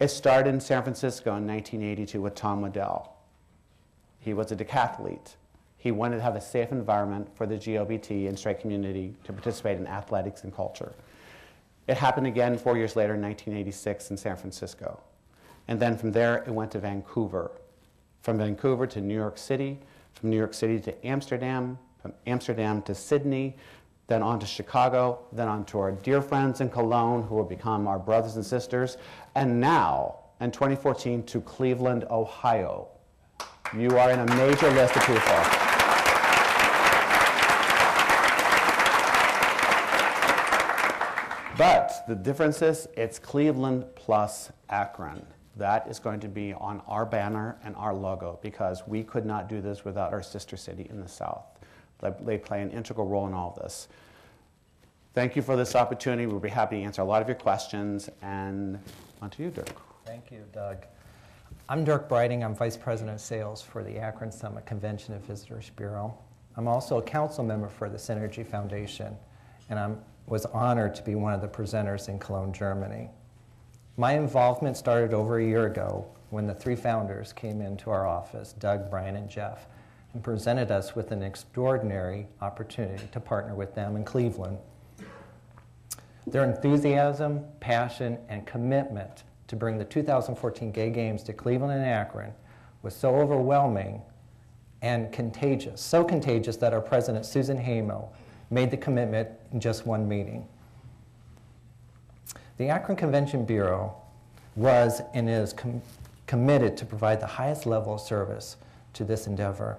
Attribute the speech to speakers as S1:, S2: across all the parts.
S1: It started in San Francisco in 1982 with Tom Waddell. He was a decathlete. He wanted to have a safe environment for the GLBT and straight community to participate in athletics and culture. It happened again 4 years later in 1986 in San Francisco. And then from there, it went to Vancouver. From Vancouver to New York City, from New York City to Amsterdam, from Amsterdam to Sydney, then on to Chicago, then on to our dear friends in Cologne, who will become our brothers and sisters, and now, in 2014, to Cleveland, Ohio. You are in a major list of people. But the difference is, it's Cleveland plus Akron. That is going to be on our banner and our logo, because we could not do this without our sister city in the South. They play an integral role in all of this. Thank you for this opportunity. We'll be happy to answer a lot of your questions. And on to you, Dirk.
S2: Thank you, Doug. I'm Dirk Breiding. I'm Vice President of Sales for the Akron Summit Convention and Visitors Bureau. I'm also a council member for the Synergy Foundation, and I was honored to be one of the presenters in Cologne, Germany. My involvement started over a year ago when the three founders came into our office, Doug, Brian, and Jeff, and presented us with an extraordinary opportunity to partner with them in Cleveland. Their enthusiasm, passion, and commitment to bring the 2014 Gay Games to Cleveland and Akron was so overwhelming and contagious, so contagious that our president, Susan Hamo, made the commitment in just one meeting. The Akron Convention Bureau was and is committed to provide the highest level of service to this endeavor.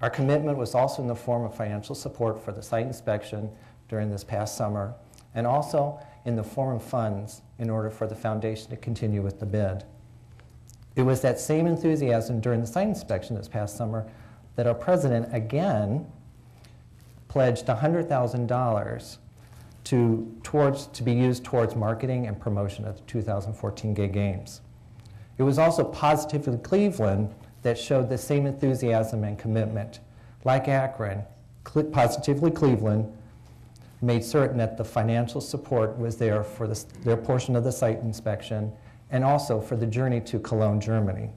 S2: Our commitment was also in the form of financial support for the site inspection during this past summer, and also in the form of funds in order for the foundation to continue with the bid. It was that same enthusiasm during the site inspection this past summer that our president again pledged $100,000 to be used towards marketing and promotion of the 2014 Gay Games. It was also Positively Cleveland that showed the same enthusiasm and commitment. Like Akron, Positively Cleveland made certain that the financial support was there for their portion of the site inspection and also for the journey to Cologne, Germany.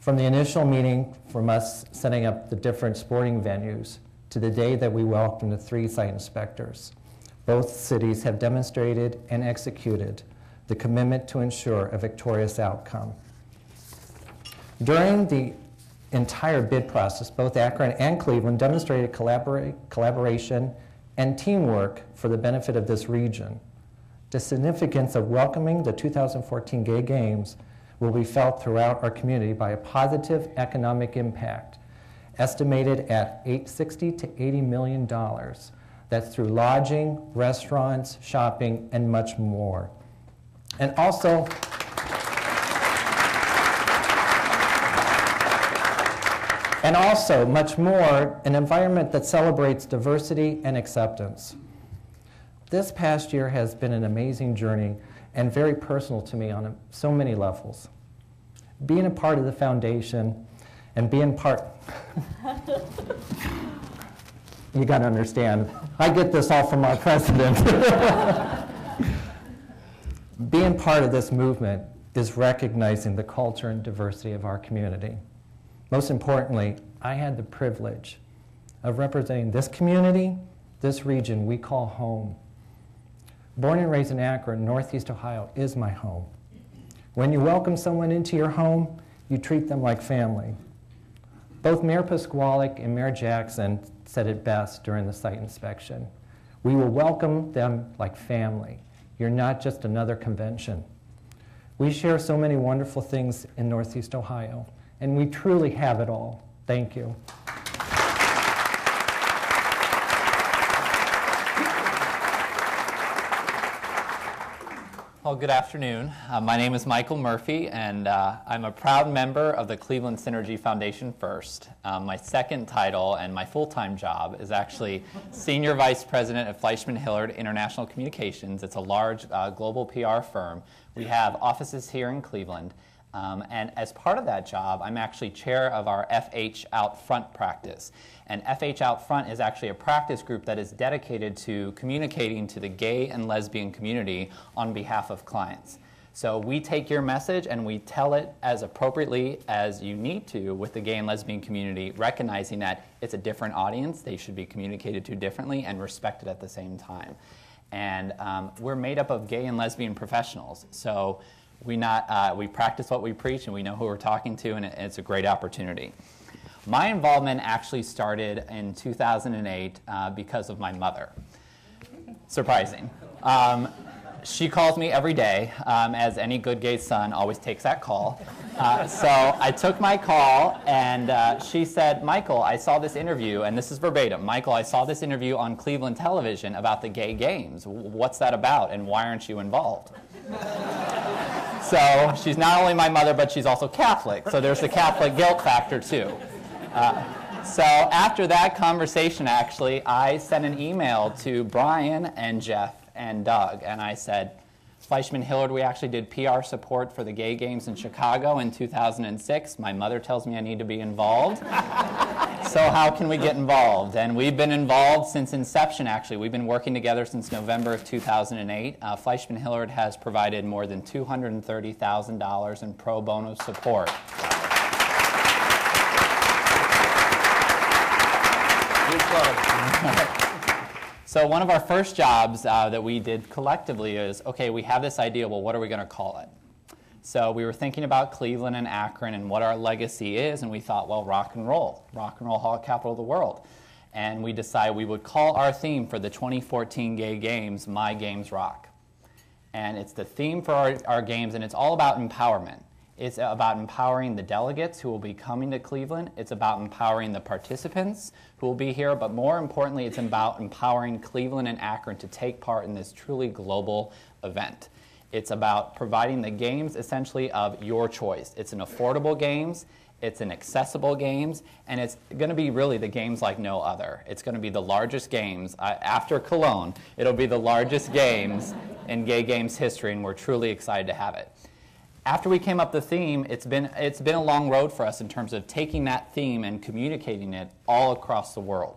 S2: From the initial meeting, from us setting up the different sporting venues to the day that we welcomed the three site inspectors, both cities have demonstrated and executed the commitment to ensure a victorious outcome. During the entire bid process, both Akron and Cleveland demonstrated collaboration and teamwork for the benefit of this region. The significance of welcoming the 2014 Gay Games will be felt throughout our community by a positive economic impact, estimated at $60 to $80 million. That's through lodging, restaurants, shopping, and much more. And also, much more, an environment that celebrates diversity and acceptance. This past year has been an amazing journey and very personal to me on so many levels. Being a part of the foundation and being part, you gotta understand, I get this all from our president. Being part of this movement is recognizing the culture and diversity of our community. Most importantly, I had the privilege of representing this community, this region we call home. Born and raised in Akron, Northeast Ohio is my home. When you welcome someone into your home, you treat them like family. Both Mayor Pasquale and Mayor Jackson said it best during the site inspection. We will welcome them like family. You're not just another convention. We share so many wonderful things in Northeast Ohio, and we truly have it all. Thank you.
S3: Well, good afternoon. My name is Michael Murphy, and I'm a proud member of the Cleveland Synergy Foundation First. My second title and my full-time job is actually Senior Vice President of Fleischman Hillard International Communications. It's a large global PR firm. We have offices here in Cleveland. And as part of that job, I'm actually chair of our FH Out Front practice. And FH Out Front is actually a practice group that is dedicated to communicating to the gay and lesbian community on behalf of clients. So we take your message and we tell it as appropriately as you need to with the gay and lesbian community, recognizing that it's a different audience, they should be communicated to differently and respected at the same time. And we're made up of gay and lesbian professionals. So we practice what we preach, and we know who we're talking to, and it's a great opportunity. My involvement actually started in 2008 because of my mother. Surprising. She calls me every day, as any good gay son always takes that call. So I took my call, and she said, Michael, I saw this interview, and this is verbatim. Michael, I saw this interview on Cleveland television about the gay games. What's that about, and why aren't you involved? So she's not only my mother, but she's also Catholic. So there's the Catholic guilt factor, too. So after that conversation, actually, I sent an email to Brian and Jeff and Doug, and I said, Fleischman Hillard, we actually did PR support for the gay games in Chicago in 2006. My mother tells me I need to be involved. So how can we get involved? And we've been involved since inception, actually. We've been working together since November of 2008. Fleischman Hillard has provided more than $230,000 in pro bono support. So one of our first jobs that we did collectively is, okay, we have this idea, well, what are we going to call it? So we were thinking about Cleveland and Akron and what our legacy is, and we thought, well, rock and roll hall capital of the world. And we decided we would call our theme for the 2014 gay games, My Games Rock. And it's the theme for our games, and it's all about empowerment. It's about empowering the delegates who will be coming to Cleveland. It's about empowering the participants who will be here. But more importantly, it's about empowering Cleveland and Akron to take part in this truly global event. It's about providing the games essentially of your choice. It's an affordable games, it's an accessible games, and it's going to be really the games like no other. It's going to be the largest games, after Cologne, it'll be the largest games in gay games history, and we're truly excited to have it. After we came up with the theme, it's been a long road for us in terms of taking that theme and communicating it all across the world.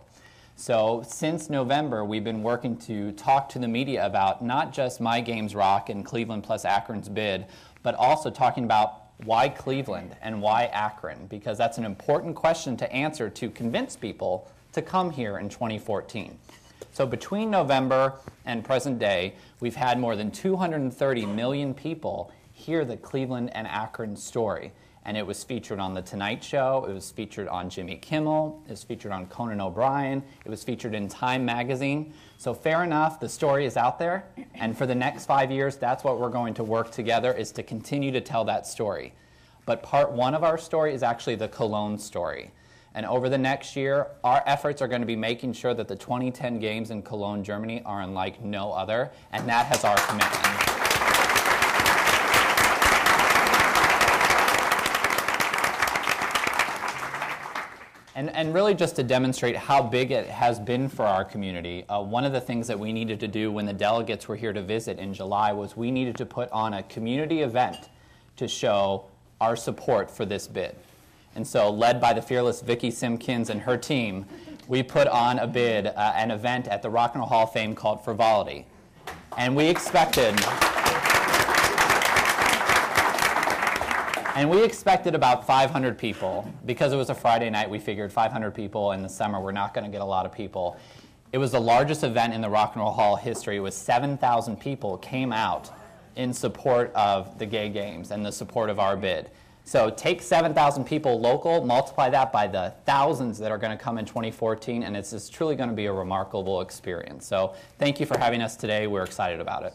S3: So since November, we've been working to talk to the media about not just My Games Rock and Cleveland plus Akron's bid, but also talking about why Cleveland and why Akron, because that's an important question to answer to convince people to come here in 2014. So between November and present day, we've had more than 230 million people hear the Cleveland and Akron story. And it was featured on The Tonight Show, it was featured on Jimmy Kimmel, it was featured on Conan O'Brien, it was featured in Time magazine. So fair enough, the story is out there, and for the next 5 years, that's what we're going to work together, is to continue to tell that story. But part one of our story is actually the Cologne story. And over the next year, our efforts are going to be making sure that the 2010 games in Cologne, Germany are unlike no other, and that has our commitment. And really just to demonstrate how big it has been for our community, one of the things that we needed to do when the delegates were here to visit in July was we needed to put on a community event to show our support for this bid. And so, led by the fearless Vicki Simpkins and her team, we put on a bid, an event at the Rock and Roll Hall of Fame called Frivolity. And we expected about 500 people. Because it was a Friday night, we figured 500 people in the summer, we're not going to get a lot of people. It was the largest event in the Rock and Roll Hall history. It was 7,000 people came out in support of the gay games and the support of our bid. So take 7,000 people local, multiply that by the thousands that are going to come in 2014, and it's truly going to be a remarkable experience. So thank you for having us today. We're excited about it.